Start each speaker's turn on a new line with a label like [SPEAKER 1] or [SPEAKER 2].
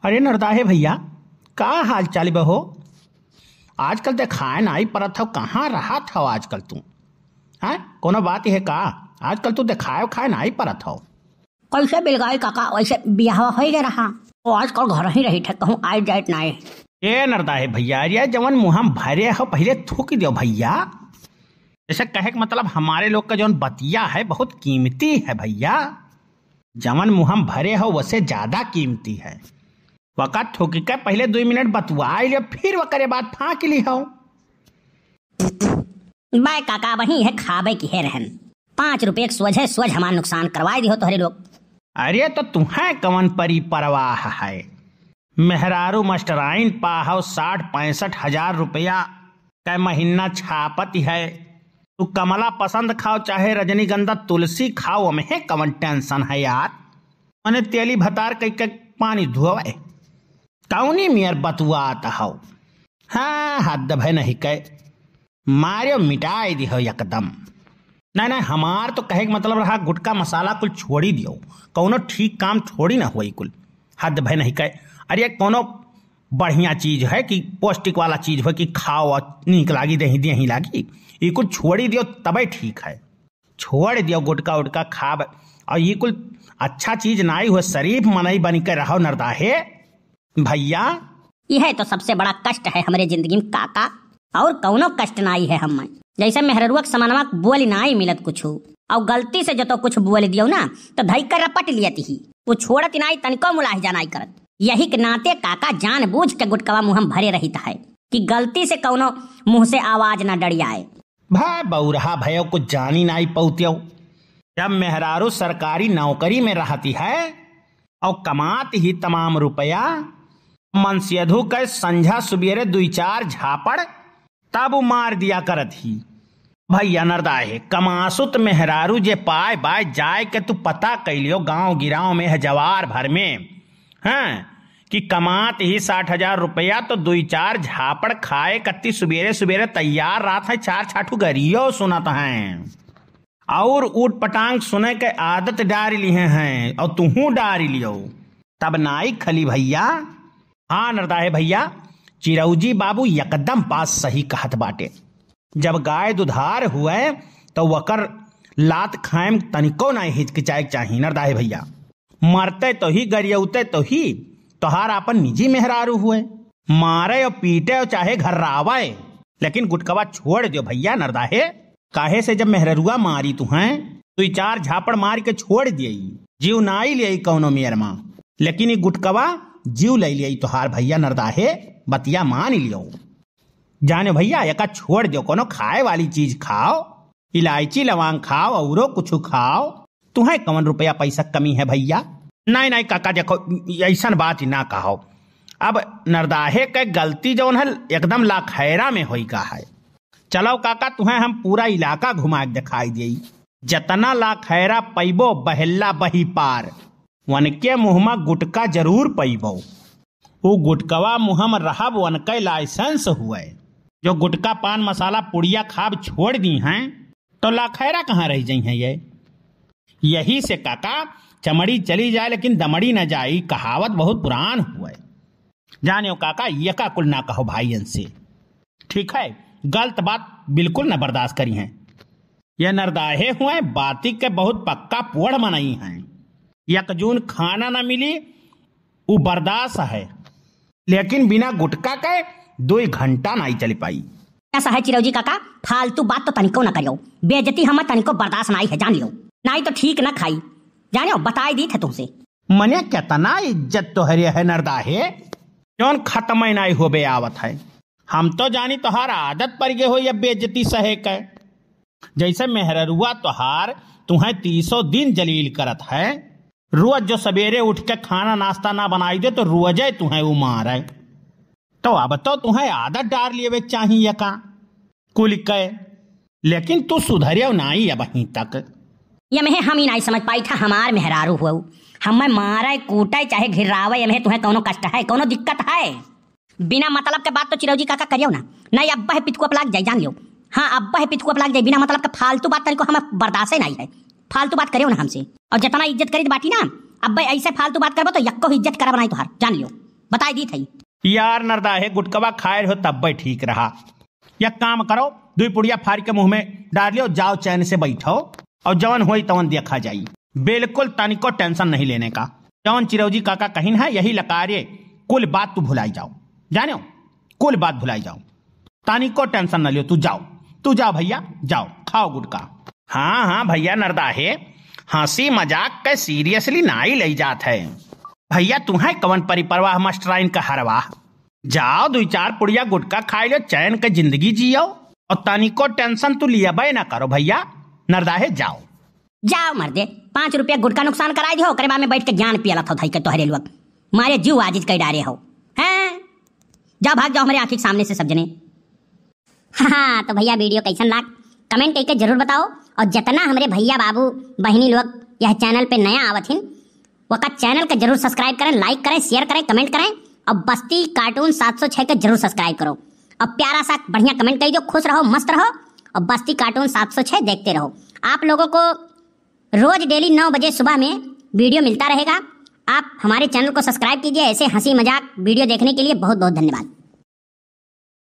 [SPEAKER 1] अरे नरदाहे भैया, का हाल चाल बहो? आजकल देखाए नाई परत हो, कहाँ रहा था आजकल तू? हैं कोनो बात है का? आजकल तू देखाए खाए नाई परत हो।
[SPEAKER 2] कैसे बिलगाई काका, वैसे ब्याह हो गया रहा तो आजकल घर ही रही थे, कहूँ आए जाए नाई।
[SPEAKER 1] ए नरदाहे भैया, अरे जवन मुहम भरे हो पहले थूक दो भैया। जैसे कहे का मतलब हमारे लोग का जवन बतिया है बहुत कीमती है भैया। जवन मुहम भरे हो वसे ज्यादा कीमती है। वक़्त थूक के पहले 2 मिनट बतुआ लियो, फिर वकरे बाद फाँक ली हो।
[SPEAKER 2] बाय काका, वही है खाबे की है रहन। 5 रुपये सोझ हमारा नुकसान करवाए दी हो तोहरे लोग।
[SPEAKER 1] अरे तो तुम्हें कवन परी परवाह है? मेहरारू मास्टराइन पाहो 60-65 हजार रुपया का महीना छापती है। तू कमला पसंद खाओ चाहे रजनीगंधा तुलसी खाओ, में कवन टेंशन है यार। मैंने तेली भतार कई पानी धोवे कौनी मियर बतुआ आता हो। हाँ हद भय नहीं कह मारियो मिटाई दी हो एकदम। नहीं हमार तो कहे मतलब रहा गुटका मसाला कुल छोड़ी दियो, कौनो ठीक काम थोड़ी ना हुई कुल। हद भय नहीं कह। अरे कोनो बढ़िया चीज है कि पौष्टिक वाला चीज हो कि खाओ और नीक लागी दही लागी, ये कुल छोड़ी दियो तबे ठीक है। छोड़ दियो गुटका उटका खाब, और ये कुल अच्छा चीज नाई हो। शरीफ मनई बन के रहो नरदाहे भैया।
[SPEAKER 2] यह तो सबसे बड़ा कष्ट है हमारे जिंदगी में काका, और कौनो कष्ट नाई है हम। जैसे मेहररुआ के समानवा बोली नाई मिलत कुछ, और गलती से जो तो कुछ बोल दियो ना तो धई कर रपट लियत ही, वो छोड़त नाई तनिको मुलाही जानाई करत। यही के नाते काका जानबूझ के गुटकवा मुहम भरे रहित है कि गलती से कौनो मुंह से आवाज ना डरियाए।
[SPEAKER 1] भाई बौरहा भयो कुछ जानी नाई पौतियो। जब मेहरारू सरकारी नौकरी में रहती है और कमाती ही तमाम रुपया, मनसियधु के संझा सुबेरे 2-4 झापड़ तब मार दिया करत ही। भैया नरदाहे कमासुत मेहरारू जे पाए बाय जाए के तू पता कैलियो गांव गिराव में है जवार भर में, हाँ कि कमात ही 60 हजार रुपया तो 2-4 झापड़ खाए कत्ती सुबेरे सुबेरे तैयार रात है 4 छाठू गरियो सुनत हैं, और ऊट पटांग सुने के आदत डारी लिए हैं, और तुहू डारी लियो तब नाई खली भैया। हाँ नरदाहे भैया, चिरौजी बाबू एकदम बात सही कहत बाटे। जब गाय दुधार हुए तो वकर लात खाएम तनिको नहीं हिचकिचाए चाहिए नरदाहे भैया। मरते तो ही गरियौते तो ही तोहार अपन निजी मेहरारू हुए, मारे और पीटे और चाहे घर रावे, लेकिन गुटकवा छोड़ दियो भैया नरदाहे। काहे से जब मेहरुआ मारी तुहें 2-4 झापड़ मार के छोड़ दियई, जीव नाई लियई कौनो मेयर माँ, लेकिन ये गुटकवा जीव ले लियई तोहार भैया नरदाहे। बतिया मान लियो जाने भैया, एका छोड़ दियो, कोनो खाए वाली चीज खाओ, इलायची लवांग खाओ, औरो कुछ खाओ। तुम्हें कौन रुपया पैसा कमी है भैया? नहीं काका देखो ऐसा बात ही ना कहो। अब नरदाहे के गलती जो है एकदम लाखैरा में होई का है। चलो काका तुम्हें हम पूरा इलाका घुमा के दिखाई दी। जतना लाखैरा पैबो बहेला बही पार, वनके मुहमा गुटका जरूर पैबो। वो गुटकवा मुहम रहब वनके लाइसेंस हुए। जो गुटका पान मसाला पुड़िया खाब छोड़ दी हैं तो लाखैरा कहाँ रह जाई है। यही से काका चमड़ी चली जाए लेकिन दमड़ी न जाई, कहावत बहुत पुरान हुए। जानियो काका ये का कुल ना कहो भाईयन से, ठीक है? गलत बात बिल्कुल न बर्दाश्त करी हैं। ये नरदाहे हुए बाती के बहुत पक्का पोड़ मनाई हैं। यकजून खाना न मिली वो बर्दाश्त है, लेकिन बिना गुटका के 2 घंटा नहीं चल पाई।
[SPEAKER 2] ऐसा है चिरौजी काका, फालतू बात तो तनिको न करियो। बेइज्जती हम तनिको बर्दाश्त नहीं है, जान लियो। नहीं तो ठीक न खाई, जानियो बताई दी थे तुमसे।
[SPEAKER 1] मने कितना इज्जत तो हरे है नरदाहे, जौन खत्म नहीं होबे आवत है। हम तो जानी तोहार आदत पड़ गए हो ये बेइज्जती सहे के। जैसे मेहरुआ तोहार तुम्हें 300 दिन जलील करत है, रोज जो सवेरे उठ के खाना नाश्ता ना बनाई दे तो रोजे तुम्हें वो मारे। तो अब तो तुम्हें आदत डाल लिए चाहिए का कुल के, लेकिन तू सुधरियो नहीं अब वहीं तक।
[SPEAKER 2] ये में हम ही नहीं समझ पाई था हमार मेहरारू हुआ, हमें मारे कूटे चाहे घिरावे, ये तुम्हें कोनो कष्ट है, कोनो दिक्कत है? बिना मतलब के बात तो चिरौजी काका करियो ना। नहीं अब्बा है पितकुआ पलाक जाए, जान लियो। हाँ अब्बा है पितकुआ पलाक जाए, बिना मतलब के फालतू बात तनिको हमें बर्दाश्त नहीं है। फालतू बात करियो ना हमसे, और जितना इज्जत करी बाटी ना, अब्बा ऐसे फालतू बात करबो तो यक्को इज्जत करब नहीं तोहार, जान लियो। बताई दी थी।
[SPEAKER 1] यार नरदाहे गुटकवा खाए हो तब भी ठीक रहा। या काम करो, 2 पुड़िया फाड़ के मुंह में डाल लियो, जाओ चैन से बैठो और जवन होई तवन देखा जाई। बिल्कुल तनिको टेंशन नहीं लेने का। जवन चिरौजी काका कहिन है यही लकारे, कुल बात तू भुलाई जाओ, जाने कुल बात भुलाई जाओ, तनिको टेंशन न लियो। तू जाओ भैया, जाओ खाओ गुटका। हाँ भैया नरदाहे, हंसी मजाक के सीरियसली ना ही ले जात है भैया। तू है कवन परिपरवाह मास्टराइन का हरवाह। जाओ 2-4 पुड़िया गुटका खाई लो, चैन के जिंदगी जियो और तनिको टेंशन तू लिया बे ना करो भैया। नरदाहे जाओ
[SPEAKER 2] मर्दे, 5 रुपया गुटका नुकसान कराई दियो, ओकरे बाद में बैठ के ज्ञान पियला था धई के तोहरे लोग मारे जीव आजिज कई डारे हो हैं। जाओ भाग जाओ हमारे आंखी के सामने से सब जने। हाँ तो भैया वीडियो कैसन लाग कमेंट करके जरूर बताओ, और जितना हमारे भैया बाबू बहनी लोग यह चैनल पे नया आवत हिन वक़्त चैनल के जरूर सब्सक्राइब करें, लाइक करें, शेयर करें, कमेंट करें, और बस्ती कार्टून 706 के जरूर सब्सक्राइब करो। अब प्यारा सा बढ़िया कमेंट कर दो, खुश रहो, मस्त रहो, और बस्ती कार्टून 706 देखते रहो। आप लोगों को रोज डेली 9 बजे सुबह में वीडियो मिलता रहेगा। आप हमारे चैनल को सब्सक्राइब कीजिए। ऐसे हंसी मजाक वीडियो देखने के लिए बहुत बहुत धन्यवाद।